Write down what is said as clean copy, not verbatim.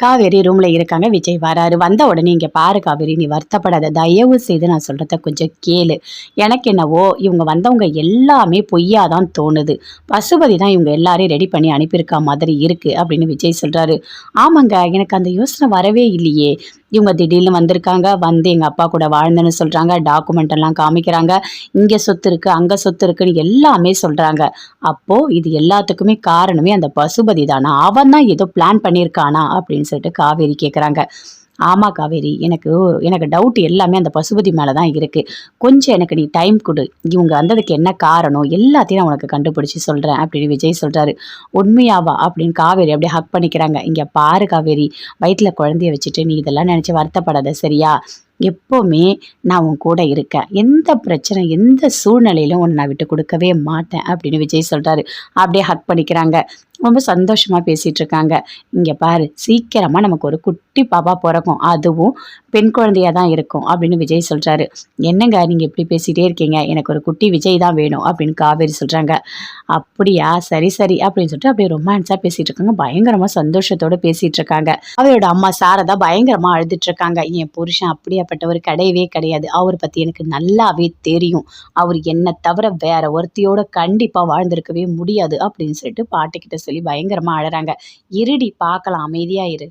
காவேரி ரூம்ல இருக்காங்க. விஜய் வராரு. வந்த உடனே, "இங்க பாரு காவேரி, நீ வருத்தப்படாத. தயவு செய்து நான் சொல்றத கொஞ்சம் கேளு. எனக்கு என்னவோ இவங்க வந்தவங்க எல்லாமே பொய்யா தான் தோணுது. பசுபதி தான் இவங்க எல்லாரையும் ரெடி பண்ணி அனுப்பியிருக்கா மாதிரி இருக்கு." அப்படின்னு விஜய் சொல்றாரு. "ஆமாங்க, எனக்கு அந்த யோசனை வரவே இல்லையே. இவங்க திடீர்னு வந்திருக்காங்க. வந்து எங்க அப்பா கூட வாழ்ந்தேன்னு சொல்றாங்க. டாக்குமெண்ட் எல்லாம் காமிக்கிறாங்க. இங்க சொத்து இருக்கு, அங்க சொத்து இருக்குன்னு எல்லாமே சொல்றாங்க. அப்போ இது எல்லாத்துக்குமே காரணமே அந்த பசுபதி தானா? அவன் தான் ஏதோ பிளான் பண்ணியிருக்கானா?" அப்படின்னு சொல்லிட்டு காவேரி கேட்குறாங்க. "ஆமா காவேரி, எனக்கு எனக்கு டவுட் எல்லாமே அந்த பசுபதி மேல தான் இருக்கு. கொஞ்சம் எனக்கு நீ டைம் குடு. இவங்க வந்ததுக்கு என்ன காரணம்? எல்லாத்தையும் நான் உனக்கு கண்டுபிடிச்சு சொல்றேன்." அப்படின்னு விஜய் சொல்றாரு. "உண்மையாவா?" அப்படின்னு காவேரி அப்படியே ஹக் பண்ணிக்கிறாங்க. "இங்க பாரு காவேரி, வயித்துல குழந்தைய வச்சுட்டு நீ இதெல்லாம் நினைச்சு வருத்தப்படாத, சரியா? எப்பவுமே நான் உன் கூட இருக்கேன். எந்த பிரச்சனை, எந்த சூழ்நிலையிலும் உன்னை நான் விட்டு கொடுக்கவே மாட்டேன்." அப்படின்னு விஜய் சொல்றாரு. அப்படியே ஹக் பண்ணிக்கிறாங்க. ரொம்ப சந்தோஷமா பேசிட்டு இருக்காங்க. "இங்க பாரு, சீக்கிரமா நமக்கு ஒரு குட்டி பாப்பா பொறக்கும். அதுவும் பெண் குழந்தையா தான் இருக்கும்." அப்படின்னு விஜய் சொல்றாரு. "என்னங்க நீங்க இப்படி பேசிட்டே இருக்கீங்க? எனக்கு ஒரு குட்டி விஜய் தான் வேணும்." அப்படின்னு காவேரி சொல்றாங்க. "அப்படியா? சரி, சரி." அப்படின்னு சொல்லிட்டு அப்படியே ரொமான்ஸா பேசிட்டு இருக்காங்க. பயங்கரமா சந்தோஷத்தோட பேசிட்டு இருக்காங்க. அவரோட அம்மா சாரதா பயங்கரமா அழுதுட்டு இருக்காங்க. "என் புருஷன் அப்படியாப்பட்டவர் கிடையவே கிடையாது. அவர் பத்தி எனக்கு நல்லாவே தெரியும். அவர் என்ன தவிர வேற ஒருத்தியோட கண்டிப்பா வாழ்ந்திருக்கவே முடியாது." அப்படின்னு சொல்லிட்டு பாட்டிக்கிட்ட சொல்லி பயங்கரமா அழறாங்க. "இருடி பார்க்கலாம், அமைதியா இரு."